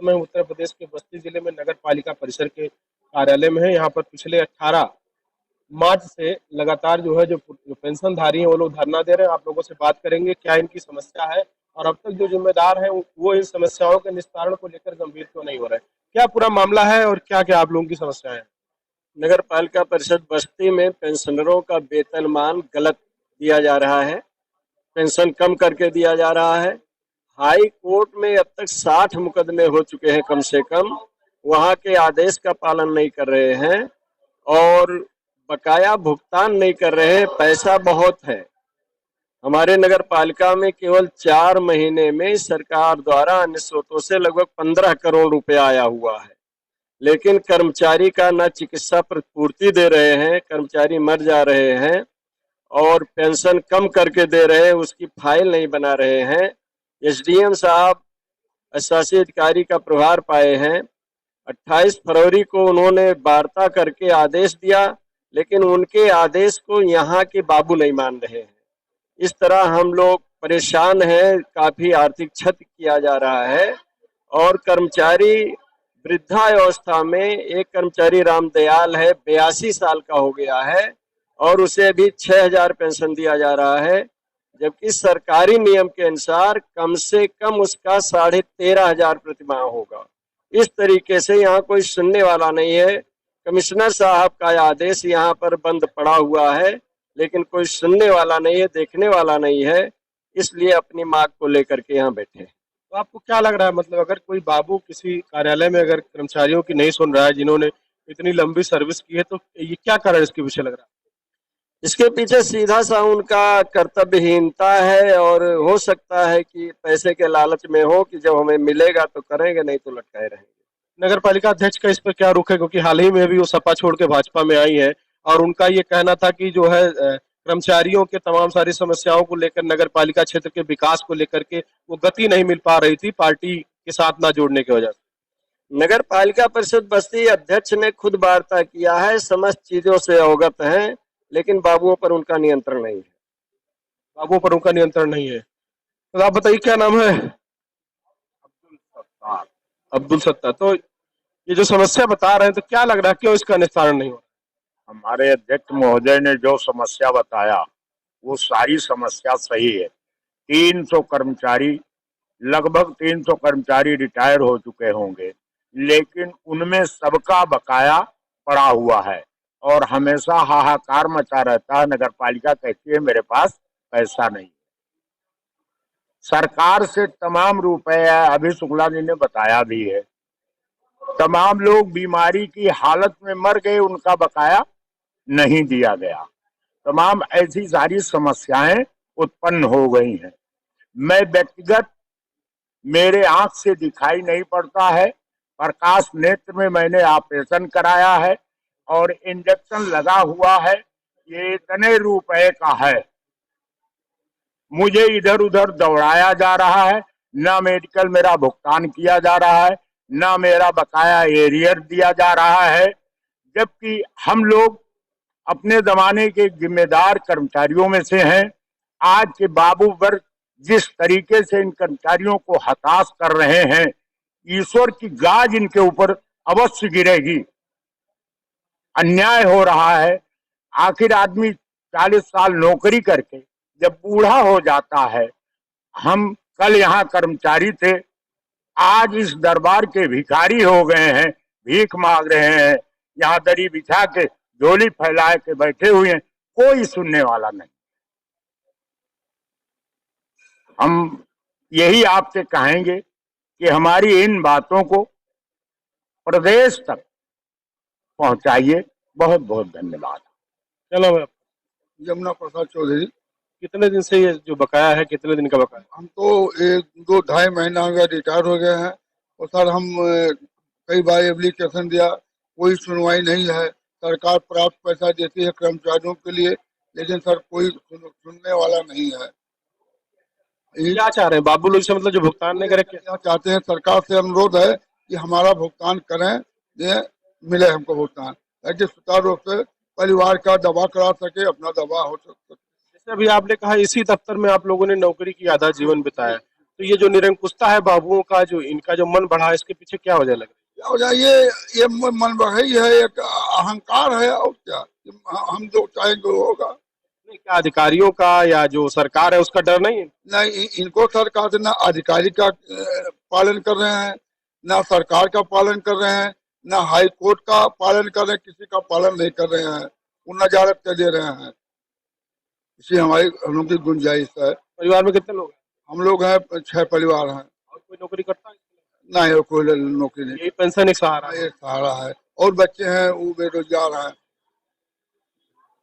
समय उत्तर प्रदेश के बस्ती जिले में नगर पालिका परिसर के कार्यालय में है। यहाँ पर पिछले 18 मार्च से लगातार जो पेंशनधारी हैं वो लोग धरना दे रहे हैं। आप लोगों से बात करेंगे क्या इनकी समस्या है और अब तक जो जिम्मेदार है वो इन समस्याओं के निस्तारण को लेकर गंभीर क्यों नहीं हो रहे हैं। क्या पूरा मामला है और क्या क्या आप लोगों की समस्या है। नगर पालिका परिषद बस्ती में पेंशनरों का वेतनमान गलत दिया जा रहा है, पेंशन कम करके दिया जा रहा है। हाई कोर्ट में अब तक 60 मुकदमे हो चुके हैं कम से कम, वहां के आदेश का पालन नहीं कर रहे हैं और बकाया भुगतान नहीं कर रहे हैं। पैसा बहुत है, हमारे नगर पालिका में केवल 4 महीने में सरकार द्वारा अन्य स्रोतों से लगभग 15 करोड़ रुपया आया हुआ है, लेकिन कर्मचारी का न चिकित्सा प्रतिपूर्ति दे रहे हैं, कर्मचारी मर जा रहे हैं और पेंशन कम करके दे रहे हैं, उसकी फाइल नहीं बना रहे हैं। एसडीएम साहब शासी अधिकारी का प्रभार पाए हैं। 28 फरवरी को उन्होंने वार्ता करके आदेश दिया, लेकिन उनके आदेश को यहाँ के बाबू नहीं मान रहे हैं। इस तरह हम लोग परेशान हैं, काफी आर्थिक क्षति किया जा रहा है और कर्मचारी वृद्धावस्था में, एक कर्मचारी रामदयाल है 82 साल का हो गया है और उसे अभी 6000 पेंशन दिया जा रहा है, जबकि सरकारी नियम के अनुसार कम से कम उसका 13,500 प्रतिमाह होगा। इस तरीके से यहाँ कोई सुनने वाला नहीं है। कमिश्नर साहब का आदेश यहाँ पर बंद पड़ा हुआ है, लेकिन कोई सुनने वाला नहीं है, देखने वाला नहीं है, इसलिए अपनी मांग को लेकर के यहाँ बैठे हैं। तो आपको क्या लग रहा है, मतलब अगर कोई बाबू किसी कार्यालय में अगर कर्मचारियों की नहीं सुन रहा है जिन्होंने इतनी लंबी सर्विस की है, तो ये क्या कारण इसके पीछे लग रहा है। इसके पीछे सीधा सा उनका कर्तव्यहीनता है और हो सकता है कि पैसे के लालच में हो कि जब हमें मिलेगा तो करेंगे, नहीं तो लटकाए रहेंगे। नगर पालिका अध्यक्ष का इस पर क्या रुख है, क्योंकि हाल ही में भी वो सपा छोड़ के भाजपा में आई है और उनका ये कहना था कि जो है कर्मचारियों के तमाम सारी समस्याओं को लेकर, नगर पालिका क्षेत्र के विकास को लेकर के वो गति नहीं मिल पा रही थी पार्टी के साथ ना जोड़ने की वजह से। नगर पालिका परिषद बस्ती अध्यक्ष ने खुद वार्ता किया है, समस्त चीजों से अवगत हैं, लेकिन बाबुओं पर उनका नियंत्रण नहीं है। बाबुओं पर उनका नियंत्रण नहीं है। तो आप बताइए क्या नाम है। अब्दुल सत्तार। तो ये जो समस्या बता रहे हैं, तो क्या लग रहा है क्यों इसका निस्तारण नहीं हो रहा। हमारे अध्यक्ष महोदय ने जो समस्या बताया वो सारी समस्या सही है। 300 कर्मचारी, लगभग 300 कर्मचारी रिटायर हो चुके होंगे, लेकिन उनमें सबका बकाया पड़ा हुआ है और हमेशा हाहाकार मचा रहता है। नगर पालिका कहती है मेरे पास पैसा नहीं। सरकार से तमाम रुपए, अभी शुक्ला जी ने बताया भी है, तमाम लोग बीमारी की हालत में मर गए, उनका बकाया नहीं दिया गया। तमाम ऐसी सारी समस्याएं उत्पन्न हो गई हैं। मैं व्यक्तिगत, मेरे आंख से दिखाई नहीं पड़ता है, प्रकाश नेत्र में मैंने ऑपरेशन कराया है और इंजेक्शन लगा हुआ है, ये इतने रुपए का है। मुझे इधर उधर दौड़ाया जा रहा है, ना मेडिकल मेरा भुगतान किया जा रहा है, ना मेरा बकाया एरियर दिया जा रहा है, जबकि हम लोग अपने जमाने के जिम्मेदार कर्मचारियों में से हैं। आज के बाबू वर्ग जिस तरीके से इन कर्मचारियों को हताश कर रहे हैं, ईश्वर की गाज इनके ऊपर अवश्य गिरेगी। अन्याय हो रहा है। आखिर आदमी 40 साल नौकरी करके जब बूढ़ा हो जाता है, हम कल यहाँ कर्मचारी थे, आज इस दरबार के भिखारी हो गए हैं, भीख मांग रहे हैं, यहाँ दरी बिछा के झोली फैलाए के बैठे हुए हैं, कोई सुनने वाला नहीं। हम यही आपसे कहेंगे कि हमारी इन बातों को प्रदेश तक पहुंचाइए। बहुत बहुत धन्यवाद। चलो, यमुना प्रसाद चौधरी। कितने दिन से ये जो बकाया है, कितने दिन का बकाया। हम तो 1-2-2.5 महीना हो गया रिटायर हो गए हैं और सर हम कई बार एप्लीकेशन दिया, कोई सुनवाई नहीं है। सरकार प्राप्त पैसा देती है कर्मचारियों के लिए, लेकिन सर कोई सुनने वाला नहीं है। क्या चाह रहे हैं बाबू लोग से, मतलब जो भुगतान नहीं करे, क्या चाहते हैं? सरकार से अनुरोध है कि हमारा भुगतान करें, मिले हमको भुगतान, ताकि सुचारू रूप से परिवार का दवा करा सके, अपना दवा हो सके। जैसे अभी आपने कहा इसी दफ्तर में आप लोगों ने नौकरी की, आधा जीवन बिताया, तो ये जो निरंकुशता है बाबुओं का, जो इनका जो मन बढ़ा है, इसके पीछे क्या वजह लग रही क्या हो जाए, ये मन बढ़ई है, एक अहंकार है, और क्या, हम जो चाहेंगे वो होगा। है? नहीं, क्या अधिकारियों का या जो सरकार है उसका डर नहीं है? नहीं, इनको सरकार से ना अधिकारी का पालन कर रहे हैं, ना सरकार का पालन कर रहे हैं, ना हाई कोर्ट का पालन कर रहे हैं, किसी का पालन नहीं कर रहे हैं, वो नजारत कर दे रहे हैं। इसी हम लोग की गुंजाइश है। परिवार में कितने लोग हैं? हम लोग हैं 6 परिवार हैं। और कोई नौकरी करता है? नहीं, कोई नौकरी नहीं। यही पेंशन एक सहारा है। ये सहारा है, और बच्चे हैं वो बेरोजगार हैं।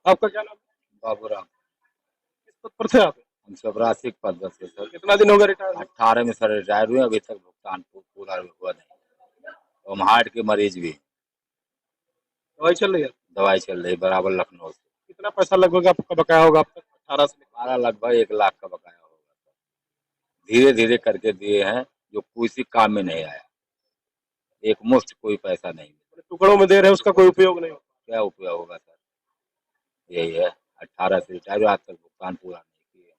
आपका क्या नाम है? बाबूराम। किस पद पर थे आप? हम चपरासी पद पर से सर। कितना दिन हो गया रिटायर? 18 में सर रिटायर हुए, अभी तक भुगतान पूरा हुआ नहीं। हम हार्ट के मरीज भी, दवाई चल रही है? दवाई चल रही बराबर लखनऊ से। कितना पैसा लगभग आपका बकाया होगा अब तक 18 से? हमारा लगभग 1 लाख का बकाया होगा। धीरे धीरे करके दिए हैं, जो किसी काम में नहीं आया। एक मुश्त कोई पैसा नहीं मिला। टुकड़ों में दे रहे हैं, उसका कोई उपयोग नहीं होगा। क्या उपयोग होगा सर? यही है, 18 से रिटायर हुए, आज तक भुगतान पूरा नहीं किए।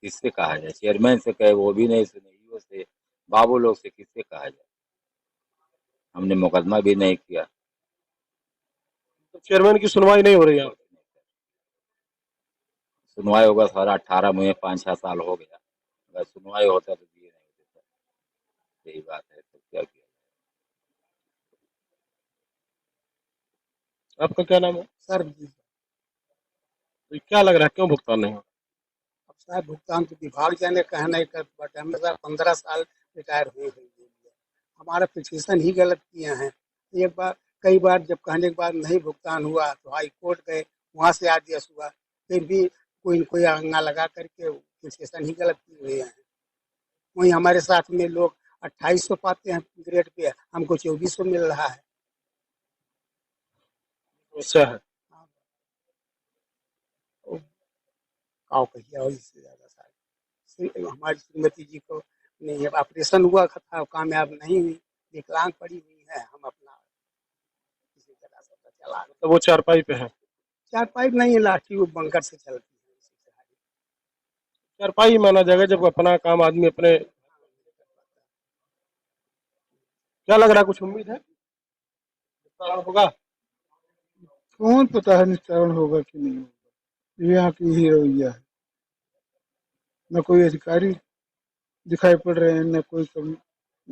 किससे कहा जाए? चेयरमैन से कहे वो भी नहीं सुने, ईओ से, बाबू लोग से किससे कहा जाए? हमने मुकदमा भी नहीं किया। तो चेयरमैन की सुनवाई नहीं हो रही है? सुनवाई होगा सर, 18 में 5-6 साल हो गया, अगर सुनवाई होता तो दिए नहीं होते सर। यही बात है, तो क्या किया? आपका क्या नाम है? सर तो क्या लग रहा है, क्यों भुगतान नहीं हो? अब साहब भुगतान तो विभाग जाने कहा नहीं कर, बट हम 15 साल रिटायर हुए हैं। हमारा पिटीशन ही गलत किए हैं। एक बार, कई बार जब कहने के बाद नहीं भुगतान हुआ तो हाई कोर्ट गए, वहाँ से आदेश हुआ, फिर भी कोई न कोई अंगा लगा करके पिटीशन ही गलत किए हुए हैं। वहीं हमारे साथ में लोग 2800 पाते हैं ग्रेड पे, हमको 2400 मिल रहा है। समस्या है। काव कहिया और इससे ज्यादा सारी हमारी श्रीमती जी को नहीं, ऑपरेशन हुआ था, कामयाब नहीं हुई, विकलांग पड़ी हुई है। हम अपना किसी तरह से चला, तो वो चारपाई पे है? चार पाइप नहीं है, लाठी वो बंकर से चलती है। चारपाई माना जाएगा जब अपना काम आदमी अपने। क्या लग रहा है, कुछ उम्मीद है निस्तारण होगा? कौन पता है निस्तारण होगा कि नहीं होगा। ये यहाँ की ही रवैया है, न कोई अधिकारी दिखाई पड़ रहे हैं, न कोई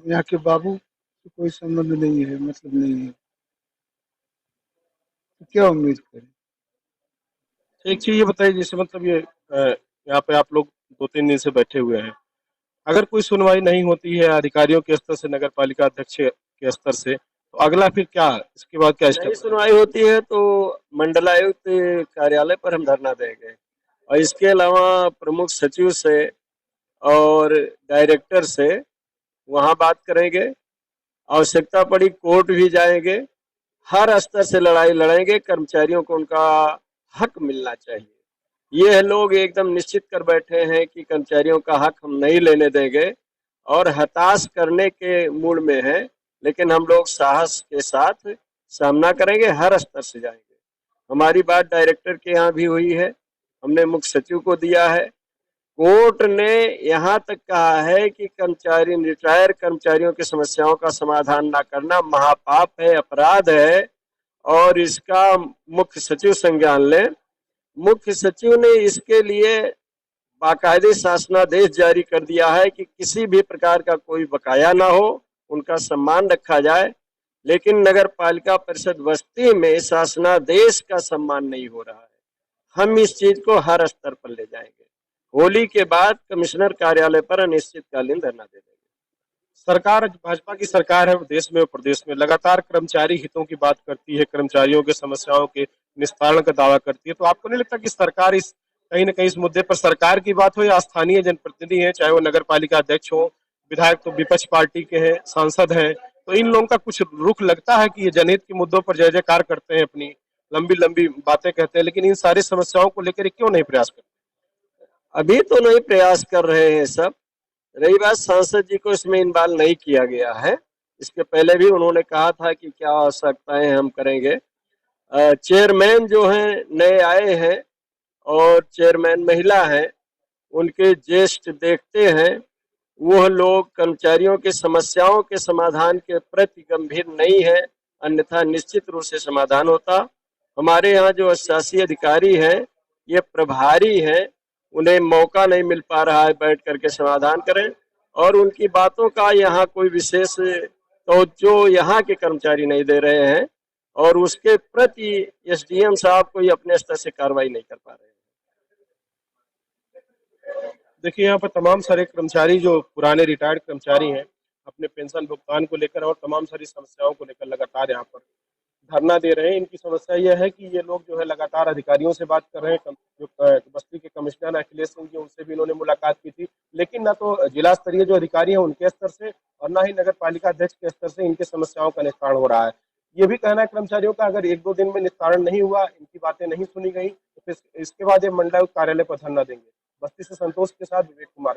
यहाँ के बाबू से कोई संबंध नहीं है, मतलब नहीं है, तो क्या उम्मीद करें। एक चीज ये बताइए, जैसे मतलब ये यहाँ पे आप लोग 2-3 दिन से बैठे हुए हैं, अगर कोई सुनवाई नहीं होती है अधिकारियों के स्तर से, नगर पालिका अध्यक्ष के स्तर से, तो अगला फिर क्या, इसके बाद क्या नहीं स्टेप? सुनवाई होती है तो मंडलायुक्त कार्यालय पर हम धरना देंगे, और इसके अलावा प्रमुख सचिव से और डायरेक्टर से वहां बात करेंगे। आवश्यकता पड़ी कोर्ट भी जाएंगे, हर स्तर से लड़ाई लड़ेंगे। कर्मचारियों को उनका हक मिलना चाहिए। ये लोग एकदम निश्चित कर बैठे हैं कि कर्मचारियों का हक हम नहीं लेने देंगे, और हताश करने के मूड में है, लेकिन हम लोग साहस के साथ सामना करेंगे, हर स्तर से जाएंगे। हमारी बात डायरेक्टर के यहाँ भी हुई है, हमने मुख्य सचिव को दिया है। कोर्ट ने यहाँ तक कहा है कि कर्मचारी, रिटायर कर्मचारियों की समस्याओं का समाधान न करना महापाप है, अपराध है, और इसका मुख्य सचिव संज्ञान ले। मुख्य सचिव ने इसके लिए बाकायदे शासनादेश जारी कर दिया है कि किसी भी प्रकार का कोई बकाया ना हो, उनका सम्मान रखा जाए। लेकिन नगर पालिका परिषद बस्ती में शासनादेश का सम्मान नहीं हो रहा है। हम इस चीज को हर स्तर पर ले जाएंगे। होली के बाद कमिश्नर कार्यालय पर अनिश्चितकालीन धरना दे देंगे। सरकार, भाजपा की सरकार है देश में और प्रदेश में, लगातार कर्मचारी हितों की बात करती है, कर्मचारियों के समस्याओं के निस्तारण का दावा करती है, तो आपको नहीं लगता कि सरकार इस कहीं न कहीं इस मुद्दे पर, सरकार की बात हो या स्थानीय जनप्रतिनिधि हैं, चाहे वो नगर पालिका अध्यक्ष हो, विधायक तो विपक्ष पार्टी के हैं, सांसद हैं, तो इन लोगों का कुछ रुख लगता है कि ये जनहित के मुद्दों पर जय जयकार करते हैं, अपनी लंबी लंबी बातें कहते हैं, लेकिन इन सारी समस्याओं को लेकर क्यों नहीं प्रयास करते? अभी तो नहीं प्रयास कर रहे हैं सब। रही बात, सांसद जी को इसमें इन्वॉल्व नहीं किया गया है। इसके पहले भी उन्होंने कहा था कि क्या आवश्यकताएं हम करेंगे। चेयरमैन जो हैं नए आए हैं और चेयरमैन महिला हैं, उनके ज्येष्ठ देखते हैं वह लोग कर्मचारियों की समस्याओं के समाधान के प्रति गंभीर नहीं है, अन्यथा निश्चित रूप से समाधान होता। हमारे यहाँ जो शासी अधिकारी है, ये प्रभारी है, उन्हें मौका नहीं मिल पा रहा है बैठ करके समाधान करें, और उनकी बातों का यहाँ कोई विशेष तवज्जो यहाँ के कर्मचारी नहीं दे रहे हैं, और उसके प्रति एसडीएम साहब कोई अपने स्तर से कार्रवाई नहीं कर पा रहे हैं। देखिए यहाँ पर तमाम सारे कर्मचारी जो पुराने रिटायर्ड कर्मचारी हैं, अपने पेंशन भुगतान को लेकर और तमाम सारी समस्याओं को लेकर लगातार यहाँ पर धरना दे रहे हैं। इनकी समस्या यह है कि ये लोग जो है लगातार अधिकारियों से बात कर रहे हैं। जो बस्ती के कमिश्नर अखिलेश सिंह जी, उनसे भी इन्होंने मुलाकात की थी, लेकिन ना तो जिला स्तरीय जो अधिकारी हैं उनके स्तर से और ना ही नगर पालिका अध्यक्ष के स्तर से इनके समस्याओं का निस्तारण हो रहा है। ये भी कहना है कर्मचारियों का, अगर 1-2 दिन में निस्तारण नहीं हुआ, इनकी बातें नहीं सुनी गई, तो फिर इसके बाद ये मंडलायुक्त कार्यालय पर धरना देंगे। बस्ती से संतोष के साथ विवेक कुमार।